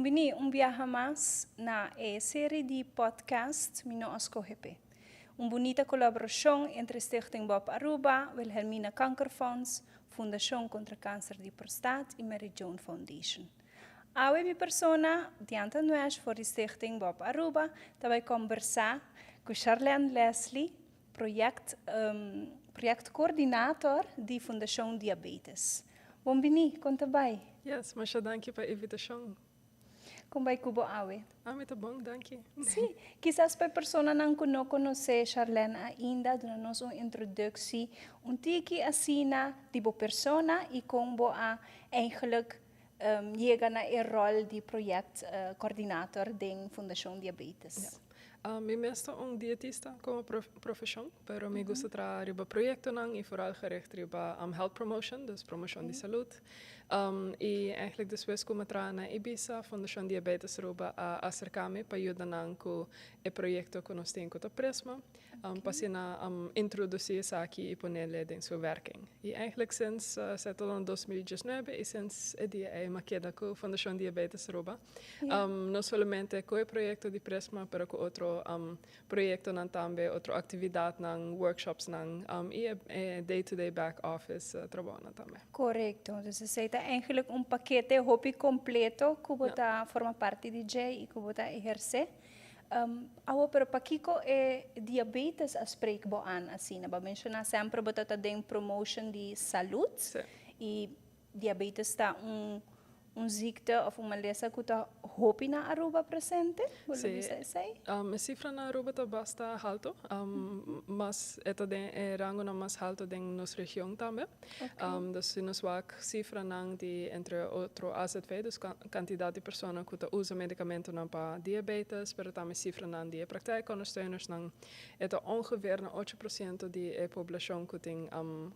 Bombini, viaje más na serie de podcast Mino Ascogepe. Bonita colaboração entre Stichting Bob Aruba, Wilhelmina Kankerfonds, Fundação contra Câncer de Prostate e Mary Joan Foundation. Awe mi persona, diante nós, voor de Stichting Bob Aruba, daarbij conversar com Charlene Leslie, projectcoördinator de Fundação Diabetes. Bombini, conta bem. Yes, mas dank je pela invitação. Como vai Cubo Awe? Muito bom, dank je. Sim, quizás para pessoas não conhecem Charlene ainda, dando-nos uma introdução, tiki assim na tipo persona e como a eigenlijk chega na rol de projeto coordenator da Fundação Diabetes. Mi mesto dietista como profissão, pero me gusta trabalhar em projetos e vooral gericht op health promotion, dus promoção de saúde. E eigenlijk depois como trabalhar na Ibiza, Fundação Diabetes Aruba a acercar-me para ajudar com o projeto que nós temos com a Prisma, para introduzir isso aqui e pôr-lhe em sua werking. E eigenlijk sinds 2019 e sinds o dia é uma queda com a Fundação Diabetes Aruba, não somente com o projeto de Prisma, pero com outro projeto também, outra atividade, workshops e day-to-day back office trabalho também. Correto, então você está eigenlijk paquete hobby completo que você forma parte de J e que você exerce. Pero pakiko diabetes aspreek bo aan assim, ba mencionar sempre botata den promotion de saúde e diabetes está ziekte of uma lesa que está hopi na Aruba presente? Sim. A cifra na Aruba está bastante alto, mas esta é rango na mais alto da nossa região também. Dus nós wak cifra nang de entre outro AZV, dus quantidade de pessoas que usam medicamento para diabetes, pero também cifra nang de praktijkondersteuners nang esta ongeveer na 8% de população que tem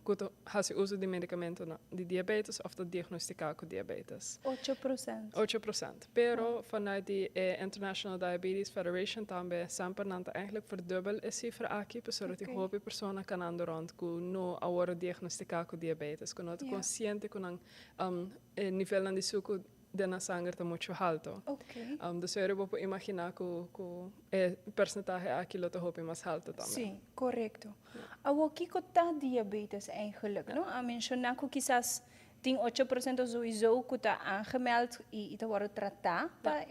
que uso de medicamento de diabetes of de diagnostica com diabetes. 8%. 8%. Pero vanuit de International Diabetes Federation também sempre eigenlijk verdubbel is cifra aqui, zodat die hoop personen kan aan de rond que no agora diagnosticar com diabetes, que não consciente que nível de suco na sangue está muito alto. Dus eu vou imaginar que o percentual aqui lo hoop mais alto também. Sim, correto. O que está diabetes eigenlijk, no? A mencionar que quizás tem 8% sowieso que está aangemeld e está agora tratado para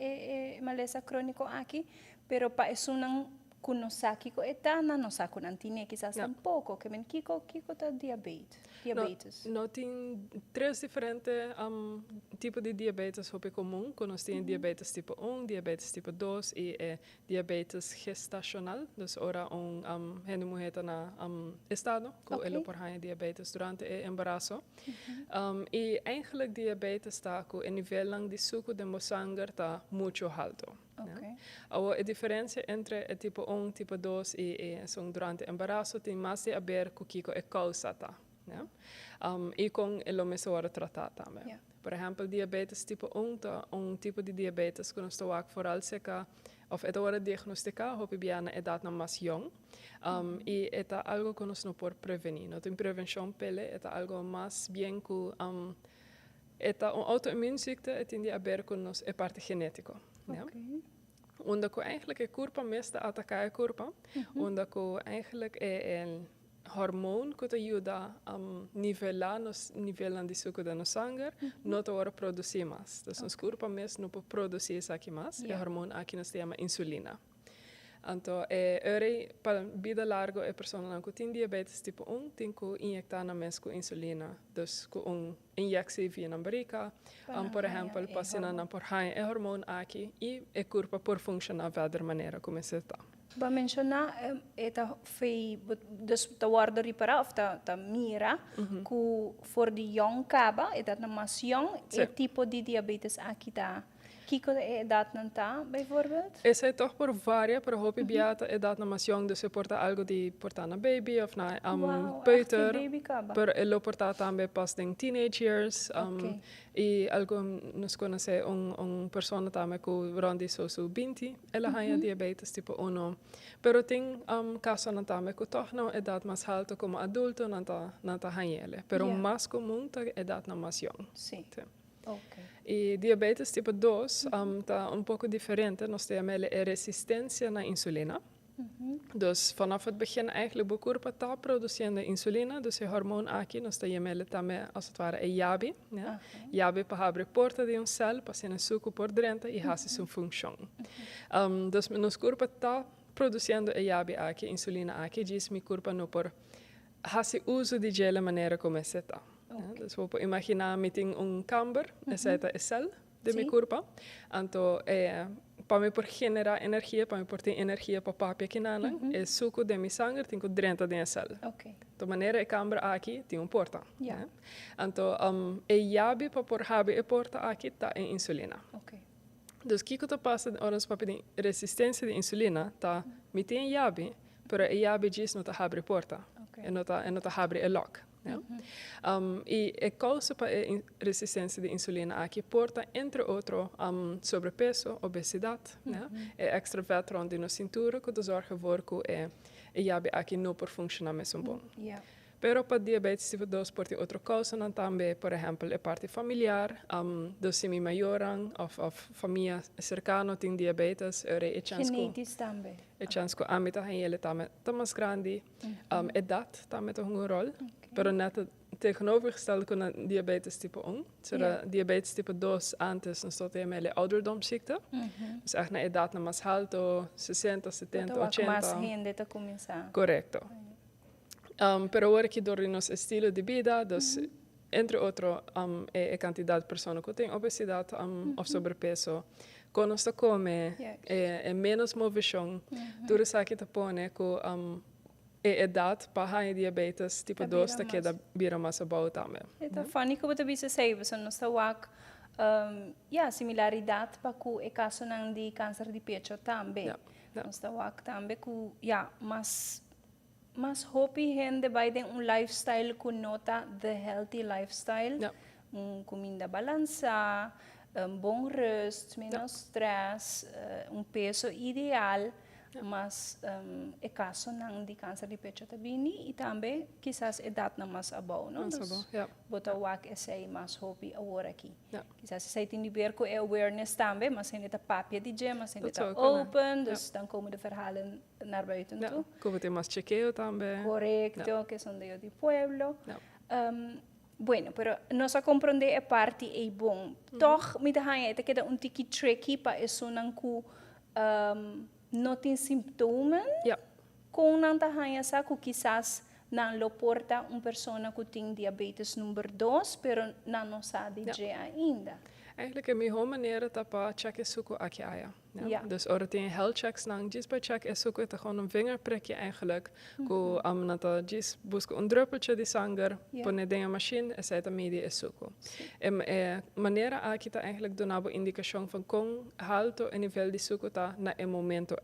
malesa crônico aqui, pero para isso não conosaki ko eta na no saco não tinha quizás um pouco que men kiko está diabetes. No tem três diferentes tipos de diabetes hope comum, que nós temos diabetes tipo 1, diabetes tipo 2 e diabetes gestacional, dus ora gente mulher na estado que ela por há diabetes durante o embaraço. E eigenlijk diabetes está com o nível lang de suco de sangue está muito alto. A diferença entre o tipo 1, tipo 2 e durante o embaraço tem mais a ver com o que é causa. E com o mesmo hora tratar também. Por exemplo, diabetes tipo 1 é tipo de diabetes que nós estamos vooral seca of é hora diagnosticar, hope bem na idade mais jong. E é algo que nós não podemos prevenir. Não tem prevenção pele, é algo mais bem que é autoimmuunziekte, é tem a ver com a parte genética. Onde que eigenlijk é corpo meeste atacar corpo, onde que eigenlijk é hormoon que te ajuda a nivelar nos nível de suco da nossa sangue, não te ora produzir mais. Então, nosso corpo mesmo não pode produzir isso aqui mais. O hormônio aqui nos chama insulina. Então, para vida larga, a pessoa que tem diabetes tipo 1 tem que injetar na mês com insulina. Dus com injectie via na barriga. Por exemplo, passando por o hormônio aqui e o corpo por funcionar de outra maneira como se está. Ba mencionar dus te worden repara of te mira que voor de jong kaba dat na mas jong tipo de diabetes aqui tá. Kiko é idade não tá, bijvoorbeeld? Essa é toch por várias, por hobby biata é idade na mas jong, dus porta algo de portar na baby of na peuter. Pero ele porta também pas em teenage years. E algo nos conhece persona também que rondi so 20, ela tem diabetes tipo 1. Pero tem caso na também que toch não é idade mais alta como adulto não tá ele. Pero mais comum é idade na mas jong. Sim. Okay. E diabetes tipo 2 está um pouco diferente. Nós temos a resistência na insulina. Dus vanaf het begin eigenlijk de corpo está produzindo insulina, dus é hormoon aqui, nós temos também, als het ware, yabi. Ja? Yabi para abrir porta de cel, para ser suco por dentro e fazer sua função. Dus nosso corpo está produzindo yabi aqui, insulina aqui, diz meu corpo não por fazer uso de gela maneira como está. Ja? Dus we imaginar meting camber, essa é a cel de meu corpo, então para me por generar energia, para me por ter energia para papia que nana, é suco de minha sangue tem que dentro da célula. De maneira a câmara aqui tem porta. Então, é yabi para por habi a porta aqui tá em insulina. Dus que está passando horas para ter resistência de insulina, tá me tem yabi, pero a yabi diz não tá abre porta, e não tá abre a lock. Ja? E a causa para a resistência de insulina aqui porta, entre outros, sobrepeso, obesidade, ja? É extra veterano na cintura, que zorga voor que a yabi aqui não por funcionar mais bom. Pero para diabetes tipo 2 pode ter outra causa, também, por exemplo, a parte familiar, dos semi maioran ou família cercana tem diabetes, é genetisch também. A chance que a meta ele tá mais grande, idade também tem rol, pero net tegenovergesteld com a diabetes tipo 1, será diabetes tipo 2 antes nós temos a ouderdomsziekte, dus echt na idade na mais alto, 60, 70, 80. Mais gente está começar. Correcto. Pero ahora que door nosso estilo de vida, dus entre outros, a quantidade de pessoas que têm obesidade ou sobrepeso, quando nós comemos, é menos movição, tudo isso aqui está pondo com a idade para a diabetes tipo 2, que é bira mais boa também. Então, funny que você disse sei, você não está wak, similaridade para com o caso de câncer de pecho também. Nós está wak também com, mas hopi gente vai ter lifestyle que nota the healthy lifestyle, comida balança, bom rust, menos stress, peso ideal, mas é caso de câncer de pecho também e também quizás idade na mais abau, não? Bota o wak essay mais hopi agora aqui. Quizás se tem de ver com awareness também, mas ainda tá papia de gem, mas ainda tá open, dus dan komen de verhalen naar buiten toe. Como tem mais chequeo também. Correcto, que son de pueblo. Bueno, pero nós a compreender a parte é bom. Toch, me dahan é que é tiki tricky para isso não que não tem sintomas. Com não dahan essa que quizás não lo porta pessoa que tem diabetes número 2, pero não sabe de ainda. Eigenlijk een meer manier dat pa check is zoeken aan je. Dus als je health checks dan just bij check is zoeken, het gewoon een vingerprikje eigenlijk. Ko nata just busca druppeltje die zanger, pone de machine en zet media is zoeken. En maniera aqui tá eigenlijk donabo indicação van con halto en nivel de zoeken ta na een momento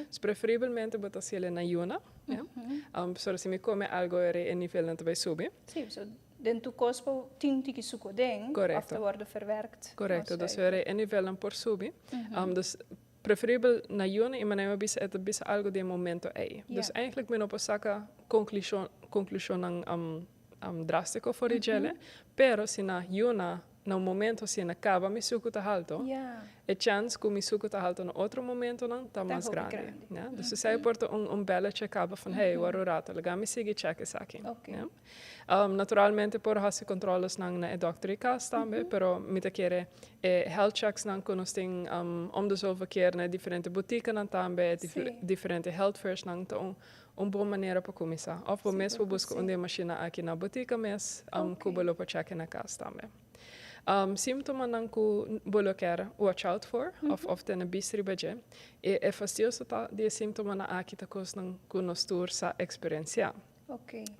Dus preferivelmente bota ciele na yuna. Zodat se me come algo en nivel na te subir. Den toekomstig 10 tiki suko ding, of te worden verwerkt. Correcto, dus we een nivel por subir. Dus preferível na juna e maneira bisa eta bisa algo de momento Dus eigenlijk men op een saka conclusão drástico voor die gele, pero se na juna no momento se acaba mi suco tá alto, a chance que mi suco tá alto no outro momento não tá mais grande. Dus se sai porta belletje acaba van hey, waro rato, lega mi sigi check is aqui. Naturalmente por hasi controles nang na dokter i kas também, pero mi te quere health checks nang konosting de zoveel keer na diferente boutiques nang também, diferente health fairs nang to boa maneira para começar. Of po mes po busco onde machina aqui na boutique mes kubalo pa check na kas também. Symptomen dan ku bolo quer watch out for of ten bistri beje e fastioso ta die symptomen na aqui ta cos nan ku nos tour sa experiencia.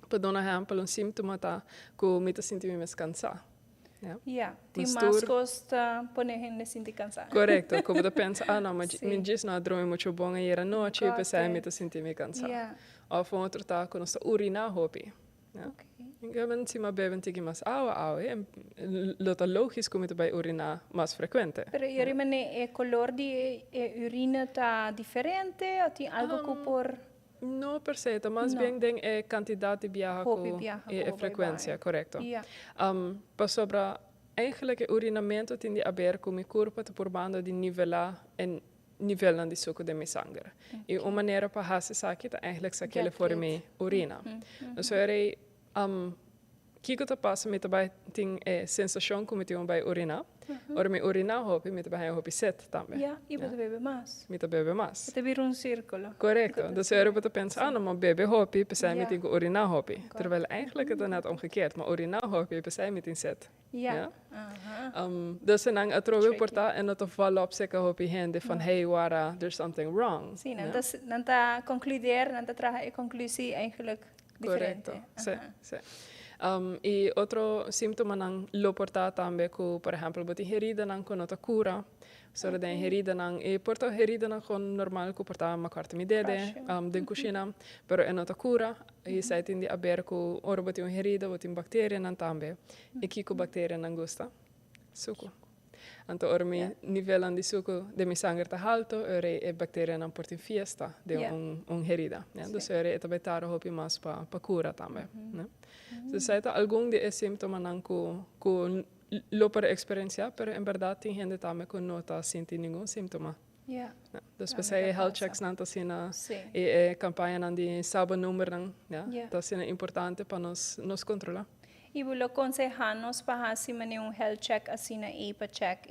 Per un esempio un sintomo ta ku mita sinti mes cansa. Tem mais costa pone gente sinti cansada. Correcto, como da pensa, no, mas mi diz na dorme muito bom e era noite e pensei mita sinti me cansada. Of outro ta ku nos urina hopi. Ik ben si beben tigi mas aue, lota logisch come bij urina mas frequente. Pero io rimane e color di urina ta differente o ti algo que por no per se, mas bien den quantità di biaco e frequência, corretto. Pa sobra eigenlijk het urinamento tindi haber come corpo te probando di nivela en nivelan di suco de mi sangue. E uma maneira para hasi saki ta eigenlijk sakele voor me urina. Dus er kiko ta passa met bij ting sensação como te bij urina. Ora me urina hopi met bij hopi set também. Ja, e você bebe mais. Met bebe mas. Você vira círculo. Correcto. Dus er op te pensa, no, maar bebe hopi, pesai met in urina hopi. Terwijl eigenlijk het net omgekeerd, maar urina hopi, pesai met in set. Ja. Dus en dan atrowe porta en het vallen op zeker hopi hende van hey, wara, there's something wrong. Sim, não tá concluir, não tá trazer a conclusão eigenlijk diferente. Correcto. Sí. Y otro síntoma nang lo porta tambe ku, por ejemplo, boti herida nang konota cura. Sora den herida nang porta herida nang kon normal ku porta makarta mi dede den kusina, pero enota cura e sai tindi aber ku ora boti un herida boti bacteria nang tambe. E kiko bacteria nang gusta. Suco. Anto ormi nivelan di suco de mi sangue ta alto, ore e bacteria nang porti fiesta de un herida. Dus ore eta betaro hopi mas pa cura tambe. Dus sai ta algún de símptoma nang ku lo per experiencia, pero en verdad tin gente tambe ku nota sinti ningún símptoma. Ja. Dus pesai health checks nang ta sina e campaña nang di sabo number nang, ta sina importante pa nos controla. E vou aconselhar-nos para assim fazer health check assim na EPA check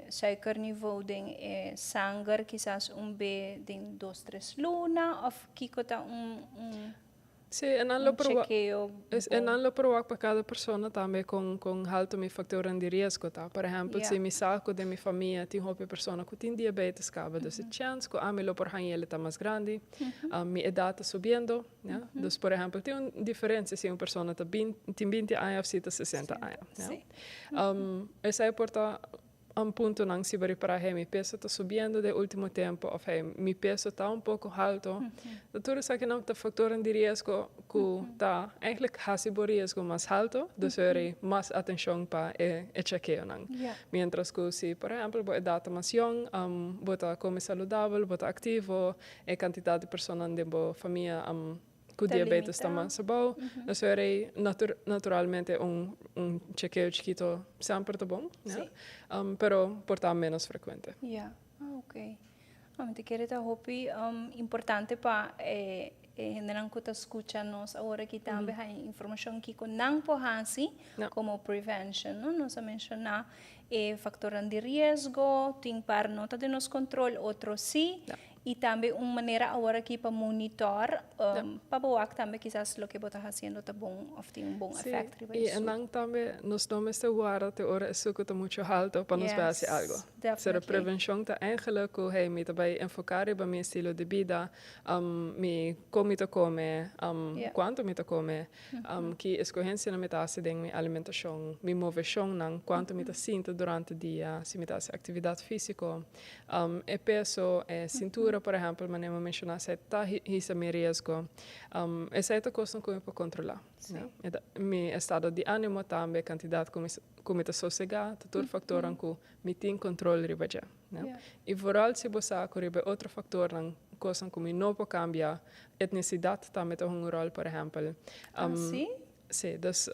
suikerniveau de sangue, quizás B de 2-3 luna of kiko ta Sí, en lo chequeo. En lo provoca para cada persona también con alto mi factor de riesgo. Por ejemplo, si mi saco de mi familia tiene una persona que tiene diabetes, dus el chance que a mí lo por ejemplo está más grande, mi edad está subiendo. Dus, por ejemplo, tiene una diferencia si una persona tiene 20 años o si está 60 años. Esa importa un punto nang si para hey, mi peso está subiendo de último tiempo, o hey, mi peso está un poco alto. Natuurlijk zeg je nou de factoren die riesgo que está eigenlijk hasibo riesgo más alto, dus er más atención para chequeo nang. Mientras que si, por ejemplo, bo edad más young, bota come saludable, bota activo, cantidad de personas de bo familia com diabetes também sabão, nós veremos naturalmente chequeo chiquito sempre tá bom, né? Pero portar menos frequente. Ja, ok. Te quero dar hopi importante para generar que escucha-nos agora que também há informação que com não pohasi como prevention, não? Nós mencionar fator de risco, tem par nota de nos controle, outro sim. E também uma maneira agora aqui para monitor, para boa também quizás lo que você está fazendo está bom, ou tem bom efeito. E então também nós não estamos agora te ora suco está muito alto para nos fazer algo. Ser a prevenção está eigenlijk que hey me também enfocar para meu estilo de vida, me como te come, quanto me te come, que escolhência na metade de minha alimentação, me moveção não, quanto me te sinto durante o dia, se me te atividade física, peso, cintura por ejemplo, manemos mencionar se está hisa mi riesgo. Esa es cosa que puedo controlar. Mi estado de ánimo también, cantidad como está sosegada, todo factor que me tiene control riba ya. Y vooral si bosa que riba otro factor cosa que no puedo cambiar, etnicidad también tiene un rol, por ejemplo. ¿Sí? Sí, dus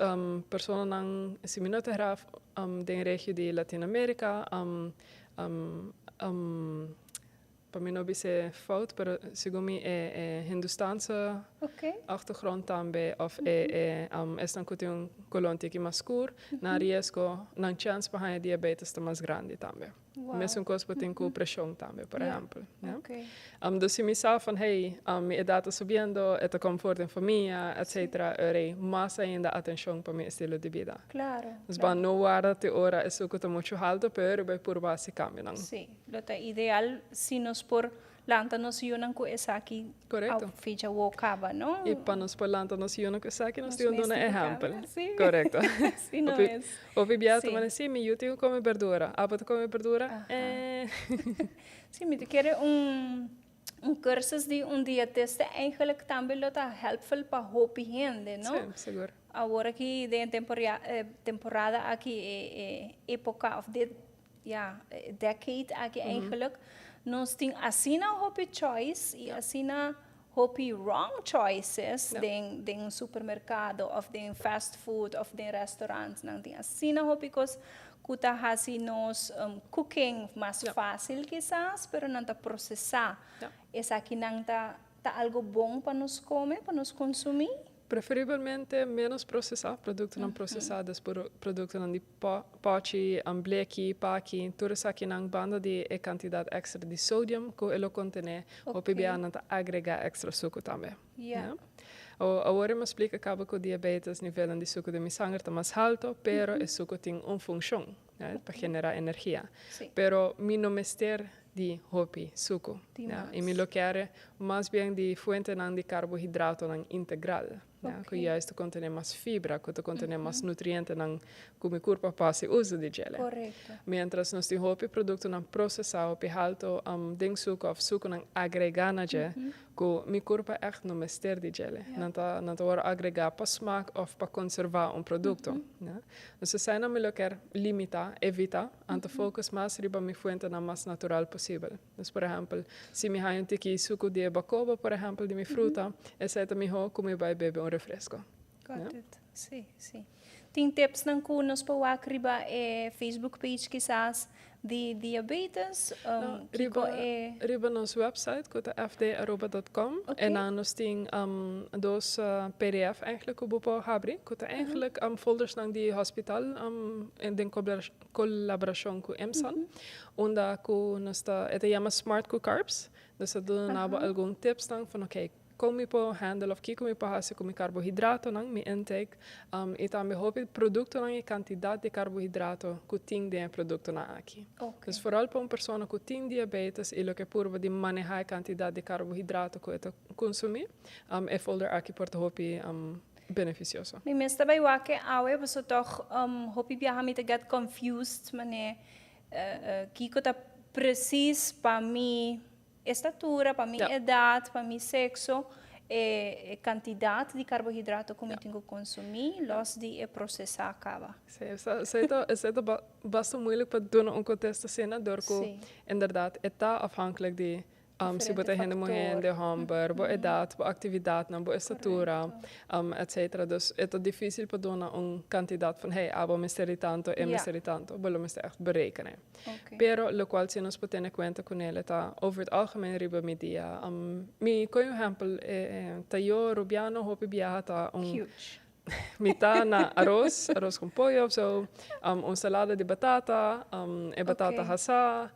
personas si me no te graf de regio de Latinoamérica, para mí no dice fout, pero según mi Hindustaanse achtergrond también, of es dan kuti un colonti que más cur, na riesgo, na chance para diabetes está más grande también. Mesmo coisa para ter pressão também, por exemplo. Okay. Dus se me sabe van, hey, mi edad está subindo, está conforto em família, etc., er mais ainda atenção para meu estilo de vida. Claro. Dus claro. Não guarda te ora, isso que está muito alto, pero vai por base cambio. Sim, é ideal se nos por lanta nos yunang ko esaki correcto au fecha wo kaba, no? E para nos por lanta nos yunang ko esaki nos dio un ejemplo. Sí. Correcto. Sí, no es. O vibiato sí. Mas sim, eu tenho come verdura. Ah, tu come verdura? Sim, me quer cursus de dietista eigenlijk também está helpful para hopi gente, no? Sim, seguro. Agora que de temporada aqui época of the decade aqui eigenlijk nós tem assina hopi choice e assina hopi wrong choices ding supermercado of ding fast food of ding restaurants nang ding asina hopi kos kuta hasi nos cooking mas fácil quizás pero nanta processar esa aqui nang ta algo bom para nos comer para nos consumir. Preferivelmente menos processar, produtos não processados, produtos não de pote, bleque, paki, tudo isso aqui não banda de quantidade extra de sódio que ele contém, ou PBA não agrega extra suco também. Agora me explica acaba que o diabetes nível de suco de mi sangue está mais alto, pero o suco tem uma função, para generar energia. Pero mi não mester di hopi suco. E mi lo quer mais bem de fuente não de carboidrato não integral. Que juist contém mais fibra, que contém mais nutrientes que o corpo passa uso de gele. Correto. Mientras nós temos hopi produto não processado, hopi alto ding suco of suco não agregar na gele, que o corpo echt não mester de gele. Não tá hora agregar para smaak of para conservar produto. Então, se não me lo quer limitar, evitar, ante focus mais riba mi fuente na mais natural possível. Então, por exemplo, se me há tiki suco de bacoba, por exemplo, de mi fruta, essa é mi como vai beber refresco. Got it. Sim. Tem tips nang kunos pa wakriba Facebook page quizás de diabetes? Riba nosso website, que é fdaroba.com. En dan nós tem dos PDF eigenlijk op habri, que é eigenlijk folders nang die hospital en den collaboração com EMSAN. Onda que nós tá, het chama Smart Carbs. Dus dat doen algum tips nang van como po handle of como po hasi como carboidrato nang mi intake e também hopi produto nang e quantidade de carboidrato que tem de produto na aqui. Dus vooral para uma pessoa que tem diabetes e lo que purva de manejar a quantidade de carboidrato que ela consumir é folder aqui por hopi beneficioso. Mi mesta bij wakke awe was toch hopi biaha mi te get confused mane kiko ta precies para mi estatura, para minha idade, para meu sexo, quantidade de carboidrato que eu tenho que consumir, los de processar acaba. Isso é bastante moeilijk para doen een contest cena, doordat inderdaad está afhankelijk de se botar renda morrendo, hamburger, boa idade, boa atividade, boa estatura, etc. Dus é difícil para dar uma quantidade van, hey, abo me steri tanto, me steri tanto, bolo me echt berekenen. Pero lo qual se nos pot in cuenta con ele, ta over het algemeen riba media. Mi, por exemplo, tayo rubiano hopi biata Huge. Mita na arroz com pollo, so salada de batata, batata hasa,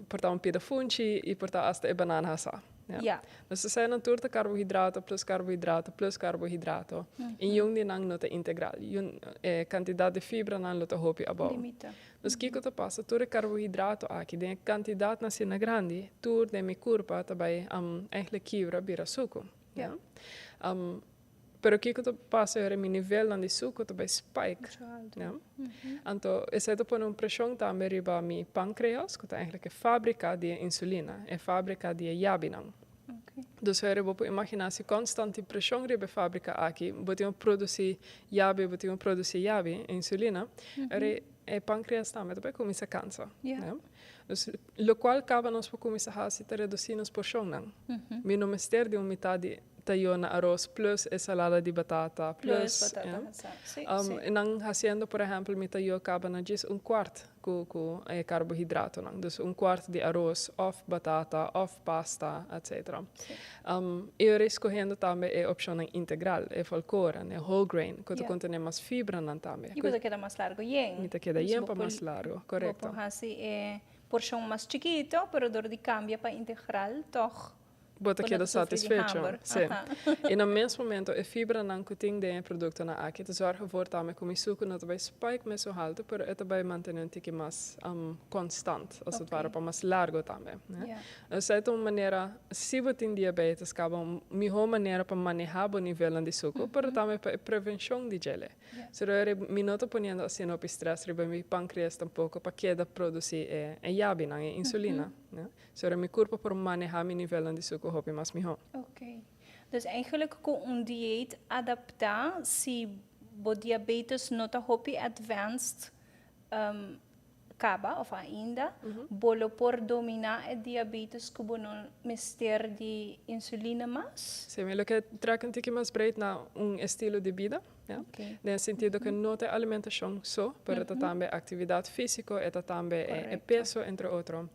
portar pida funchi e portar hasta banana hasa. Dus er zijn natuurlijk carbohydraten plus carbohydraten plus carbohydraten. En jong die nang nota integral. Quantidade de fibra nang nota hopi above. Dus kiko te passa, tur carbohydraten aqui, de quantidade na sina grande, tur de mi curpa tabai eigenlijk kibra bira suco. Pero kiko te passa er mi nível dan de suco tabai spike. Então, esse é por pressão também riba mi pancreas, que é eigenlijk fábrica de insulina, é fábrica de yabinan. Dus we hebben op imaginatie constante pressão riba fábrica aqui, botiam produzir yabi, insulina, é pancreas também, tabai começa cansa. Dus lo qual acaba nos por começar a se reduzir nos porção não. Mi no mister de metade tayo na arroz plus salada de batata plus e nang haciendo por ejemplo mi tayo acaba na just quarto com carbohidrato nang dus quarto de arroz of batata of pasta etc. Eu escolhendo também opção integral folcora whole grain que contém mais fibra nang também. E queda mais largo yen. Mi te queda yen pa mais largo, correcto. Assim porção mais chiquito, pero dor de cambia para integral toch. Bota queda satisfecho. Sim. E no mesmo momento, a fibra não tem de produto na aqui, te zorgen voor também com suco não vai spike mais so alto, pero é também manter um tique mais constant, als het ware, para mais largo também. Então, é uma maneira, se você tem diabetes, acaba melhor maneira para manejar o nível de suco, pero também para prevenção de gele. Se eu me noto ponendo assim no stress, riba mi pancreas tampouco para queda produzir yabina, insulina. Se eu me corpo para manejar mi nível de suco hoop je mas miho. Dus eigenlijk kon dieet adaptar si bo diabetes nota hopi advanced acaba of ainda, bolo por dominar a diabetes kubo no mister de insulina mas. Sim, mas o que traga um pouquinho mais breed na estilo de vida, ja? Okay. No sentido que não tem alimentação só, mas também atividade física, também é peso, entre outros,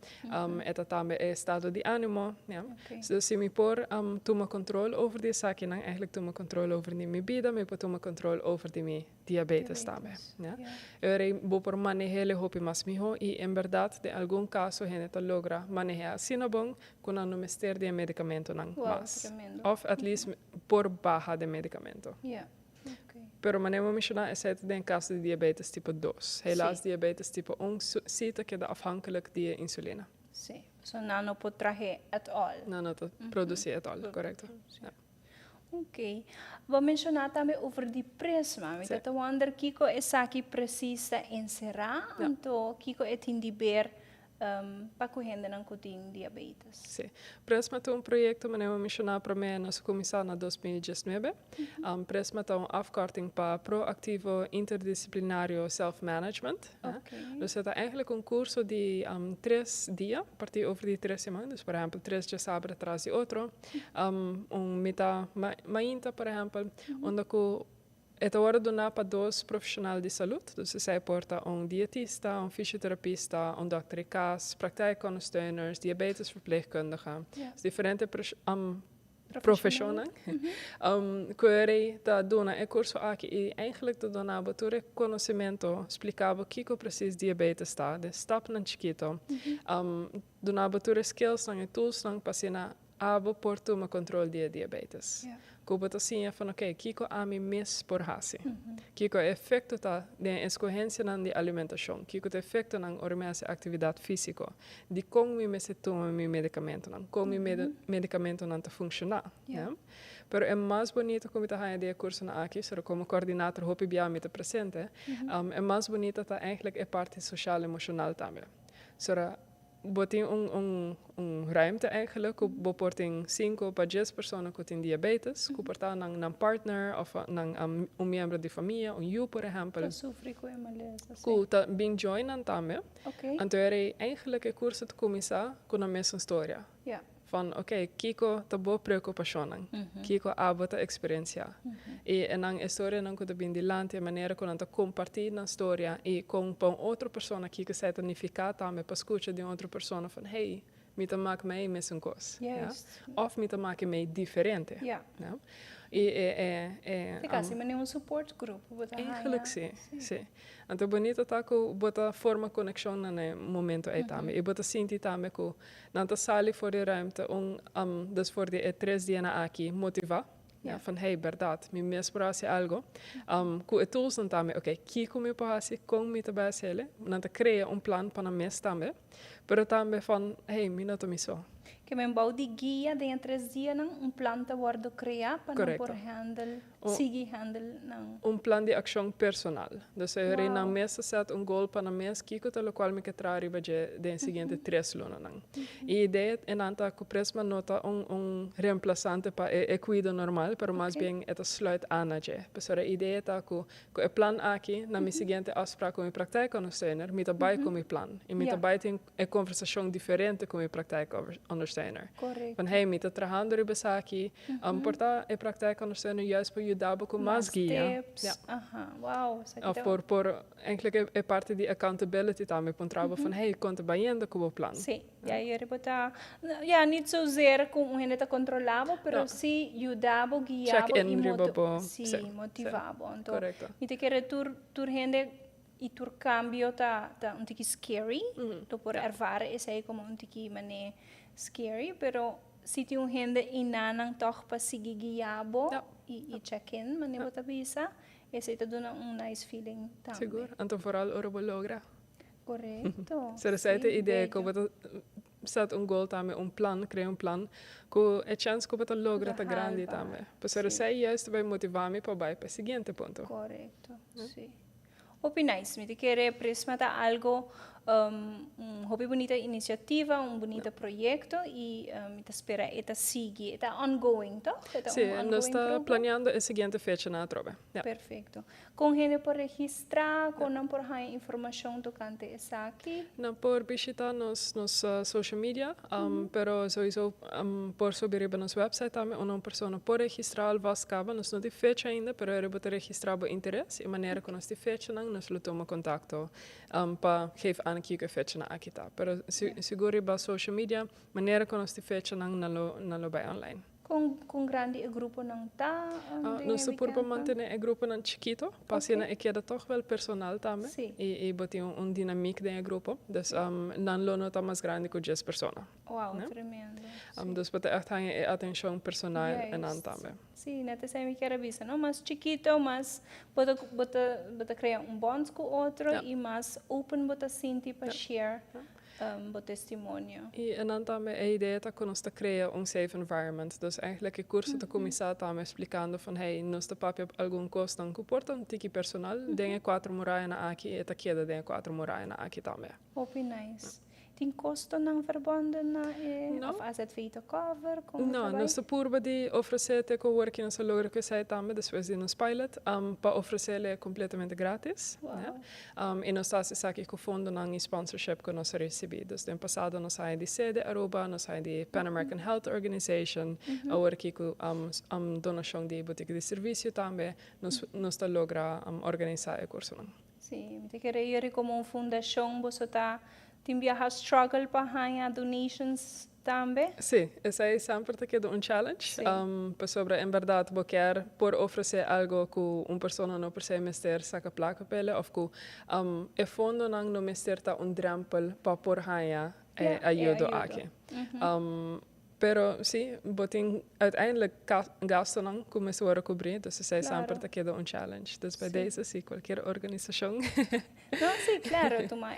também é estado de ânimo, ja? Okay. Dus se me por tomar controle over die zaken, dan eigenlijk tomar controle over die mijn vida, me por tomar controle over die mijn diabetes também, ja? Eu vou por manejar o hopi mais mijo e em verdade de algum caso a gente logra manejar assim bom quando não mister de medicamento não mais, of at least por baja de medicamento. Yeah. Okay. Pero manemo mencionar é de caso de diabetes tipo 2. Helaas diabetes tipo 1 cita que é afhankelijk de insulina. Sim. So não pode trazer at all. Não produzir at all, correto. Ja. Ok. Vou mencionar também over die prisma. Met dat wonder Kiko is aqui precisa encerrar, então Kiko é tindiber para correndo não cutin diabetes. Sim. Prisma é projeto que eu mencionar para mim nós começamos em 2019. Prisma é afkorting para proactivo interdisciplinário self-management. Okay. Dus het is eigenlijk een curso de 3 dias, partir over die 3 semanas. Dus, por exemplo, 3 dias sábado atrás de outro. Mita mainta, por exemplo, onde é a hora de donar para 2 profissionais de saúde. Dus zij porta diëtista, fysioterapista, dokter in kaas, praktijkondersteuners, diabetesverpleegkundigen. Dus diferente profissionais. Que da dona é curso aqui e eigenlijk de donava todo conhecimento explicava que precies diabetes está, de stap na chiquito. Donava todo skills e tools na pasina abo por tomar controle de diabetes. Kubo assim van oké, kiko a mi mis por hasi. Kiko efecto ta de escorrência na de alimentação. Kiko te efecto na ormese atividade física. De como mi me se toma mi medicamento nan, como mi medicamento nan te funcionar. Pero é mais bonito como tá de curso na aqui, so como coordenator hopi bia me te presente. É mais bonito tá eigenlijk é parte social emocional também. So botin ruimte eigenlijk, bo porting 5 para 10 personas que têm diabetes, que portar nang partner of nang membro de família, you por exemplo. Que sofre com MLS. Que tá bem join também. Okay. Então é eigenlijk o curso de começar com a mesma história. Yeah. Van oké, kiko ta boa preocupação, kiko abota experiência. E nang história nang kuda bin dilante a maneira como ta compartilhar na história e com outra pessoa que se significa também para escutar de outra pessoa van hey, me ta maak mij mis een kos. Of me ta maak mij diferente. Yeah. Ja? Tem quase um support group. Eigenlijk sim. Então bonito tá que bota forma conexão no momento aí também. E bota sentir também que nanta sali for de ruimte dus voor de 3 dias na aqui motivar. Ja, van hey, verdade, me mesmo algo. Que tools dan também, ok, kiko me passa com me também sele, nanta cria plan para mês também. Pero também van hey, me não me só. Que men bouw die guia de en 3 dias não plan te worden criado para por handle, seguir handle não. Plan de ação personal. Dus eu na mesa set goal para mês kiko te lo qual me que trair baje de seguinte 3 luna não. E ideia é nanta que presma nota reemplazante para cuido normal, pero mais bem é sluit aan je. Pessoa ideia tá que plan aqui na minha seguinte afspraak com minha praktijkondersteuner, met daarbij com meu plan. E met daarbij tem conversação diferente com minha praktijkondersteuner. Van hey, met het trajando besaki, porta e praktijkondersteuner juist para ajudar com mais guia. Wow. Por eigenlijk é parte de accountability também, para trabalho van hey, conta baiendo com o plan. Sim. Ja, niet zozeer como gente controlava, pero sí ayudava, guiava e motivava. Então, e te quer tur gente e tur cambio tá um tiki scary, to por ervaren is hij como um tiki mané scary, pero si tem gente inanang toch pa sige guiabo e check-in, mané bota bisa, esse te dona nice feeling também. Seguro, então vooral ora logra. Correto. Será essa ideia que você set goal também, plan, cria plan, que é chance que você logra tá grande também. Pois será juist vai motivar-me para o seguinte ponto. Correto, sim. Opinais, me te quer presmata algo hobby bonita iniciativa, bonito proyecto y te espera esta sigue, esta ongoing, ¿toch? Esta Sí, nos está programa. planeando la siguiente fecha na trove. Ja. Perfecto. Com gente por registrar, com não por dar informação tocante essa aqui. Não por visitar nos social media, pero sowieso por subir para nossa website também, uma pessoa por registrar vascava, nós não tem fecha ainda, pero era para registrar o interesse e maneira que nós tem fecha não, nós lo toma contato para geef aan que fecha na aqui tá. Pero seguro para social media, maneira que nós tem fecha não lo vai online. Com grande grupo não tá? Nós por manter o grupo não chiquito, pasina é que toch wel personal também. Sim. E botem dinâmica do grupo, dus não lo nota mais grande que 10 pessoas. Uau, tremendo. Dus botem echt a atenção personal en aan também. Sim, neta sempre quero visa, não? Mas chiquito, mas bota criar bond com outro e mais open bota sentir para share. Bo testemunho. En dan também a ideia é que nós criar safe environment. Dus eigenlijk o curso da comissão também explicando van hey, nós papi algum custo não comporta tiki personal, dengue 4 muralhas na aqui e queda dengue 4 muralhas na aqui também. Hope nice. Tem custo não verbonden na of as het feito cover? Não, nós purba de oferecer te co-working nós logra que sai também depois de nos pilot, para oferecer completamente grátis. Wow. E nós estamos aqui com fundo na sponsorship que nós recebemos. No passado nós saímos de sede Aruba, nós saímos de Pan American Health Organization, agora aqui com donação de boutique de serviço também, nós está logra organizar o curso. Sim, te querer ir como fundação, você está tem viajar struggle para ganhar donations também? Sim, essa é sempre challenge. Para sobre, em verdade, você quer por oferecer algo que pessoa não precisa mestre saca placa pele, ou que é fundo não mestre tá drempel para por ganhar ajuda aqui. Pero sim, botem uiteindelijk gasten não começou a cobrir, dus é sempre challenge. Dus bij deze sim, qualquer organização. Não, sim, claro, toma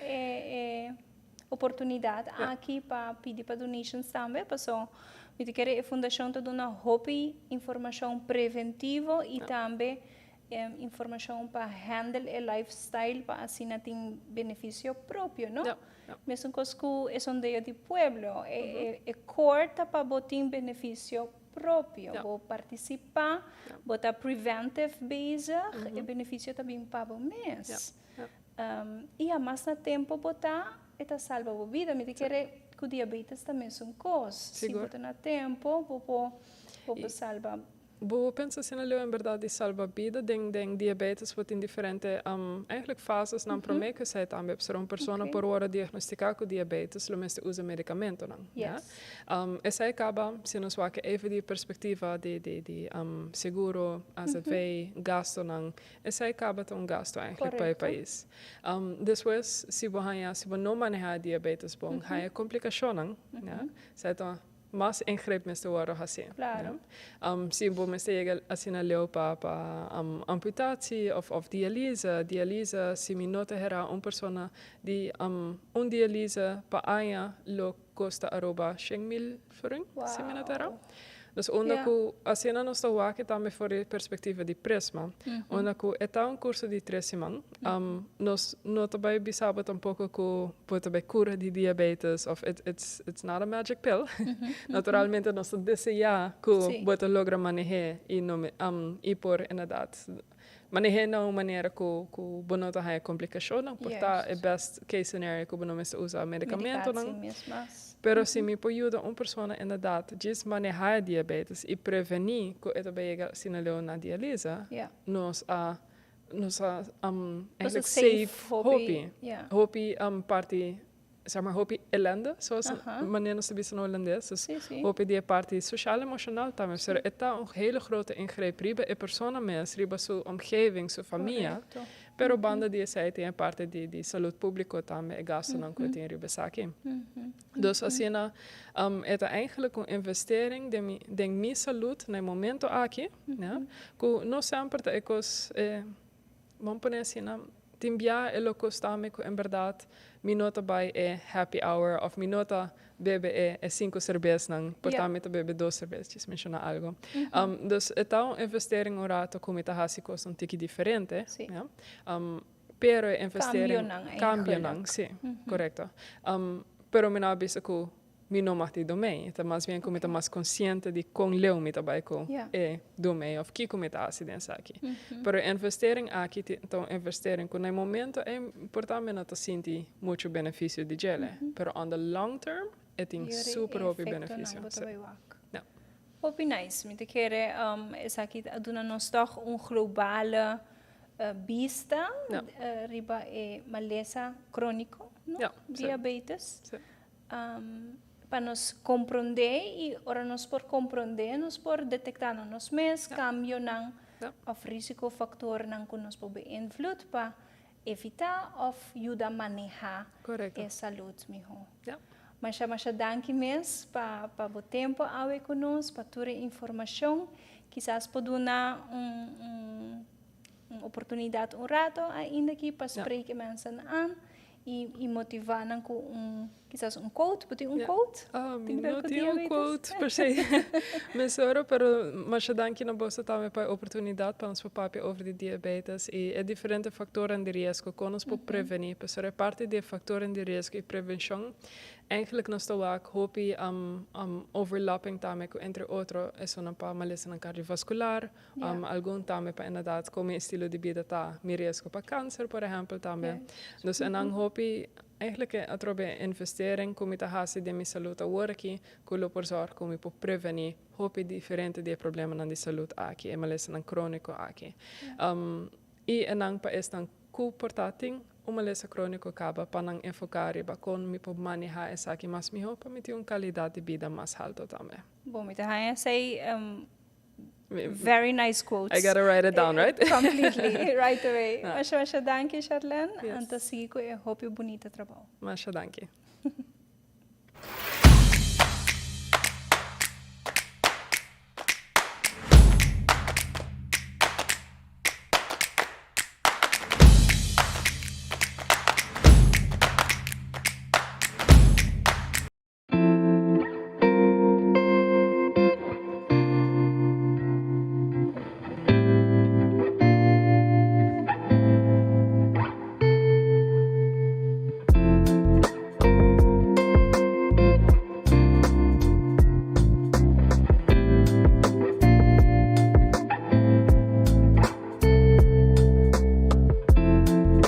oportunidade aqui para pedir para donations também, passou. Me querer a fundação toda uma hobby, informação preventiva e também informação para handle e lifestyle para assim tem benefício próprio, não? Mesmo que é um dia de pueblo, é corta para botar benefício próprio, vou participar, botar preventive base, e benefício também para o mês. E a mais tempo botar esta salva a vida, me querer que o diabetes também são coisas. Se botar na tempo, vou salvar. Vou pensar se não em verdade salva a vida, den diabetes wordt in diferente eigenlijk fases não promete que sai também para uma pessoa por hora diagnosticar com diabetes, lo meeste usa medicamento não. Yes. Essa acaba se nós vamos even de perspectiva de seguro, AZV, gasto não. Essa acaba com gasto eigenlijk para o país. Depois se você não manejar diabetes, bom, há complicação não, certo? Mas ingreep met de worden gezien. Claro. Zie je met de asinaleo para amputatie of dialyse. Dialyse, se me nota era persona die dialyse pa aya lo costa aroba 100.000 frank. Se me nota era. Dus onda ku asina nos sta wake também for perspectiva de prisma. Onda ku eta curso de 3 semanas. Nos nota bij bisaba tampouco ku pota bij cura de diabetes of it's not a magic pill. Naturalmente nos deseja ku bota logra manejar e no e por inderdaad manejar na uma maneira que bonota hai complicação, não porta é best case scenario que bono mesta usa medicamento não. Pero se me ajuda uma pessoa inderdaad just manejar diabetes e prevenir que esta beiga sinaleu na dialise, nos eigenlijk safe hobby parte zeg maar hobby ellende, zoals wanneer ze bij zijn Hollandees. Dus hobby die parte sociaal-emotioneel também. Dus er is een hele grote ingreep riba e persona mes, riba su omgeving, su familia. Pero banda die zij tem parte de saúde pública também e gasto não que tem riba saki. Dus assim é eigenlijk een investering de minha saúde no momento aqui, né? Que não sempre te ecos vamos poner assim, timbia e lo costame que em verdade minota by happy hour of minota bebe 5 cervejas não, portanto bebe 2 cervejas, mencionar algo. Dus então investering ora to como tá hasi costa um tique diferente, né? pero investering Cambio cambio nang, sí, correcto. Pero mina bisa ko minomati domei, ita mas bien ko mita mas consciente di kung leu mita bai ko domei of ki ko mita acidência aqui. Pero investering aqui então investering ko na momento é importante na ta sinti muito benefício di gele, pero on the long term é tem super hopi benefício. Ja. Hopi nice, met kere is aqui aduna nós toch globale vista riba malesa crónico, no? Ja, diabetes. Sí. Para nos compreender e ora nos por compreender, nos por detectar nos mes cambio nang of risicofactor nang que nos pode beïnvloed para evitar of ajuda manejar a saúde melhor. Mas danke mes para o tempo awe conosco, para toda informação, quizás pode dar uma oportunidade rato ainda aqui para spreken mensen aan e motivar com quizás quote, pode quote? Não tinha quote per se. Mas ora, mas danke na bolsa também para a oportunidade para nos papar over de diabetes e é diferente fatores de risco que nos pode prevenir. Mas é parte de fatores de risco e prevenção. Eigenlijk nós estamos aqui hopi overlapping também entre outros é só para malesa cardiovascular, algum também para inderdaad como estilo de vida tá me risco para câncer, por exemplo também. Dus en dan hopi eigenlijk é através investering como tá hasi de minha saúde agora aqui, que por sorte como pode prevenir hopi diferente de problemas na de saúde aqui, é malesa crônico aqui. E en dan para estar comportating uma lesson crônico acaba para enfocar e com me pode manejar essa aqui mais melhor para me ter uma qualidade de vida mais alta também. Bom, então I say very nice quotes. I gotta write it down, right? Completely, right away. Mas danke, Charlene. Antes sigo e hope bonita trabalho. Mas danke.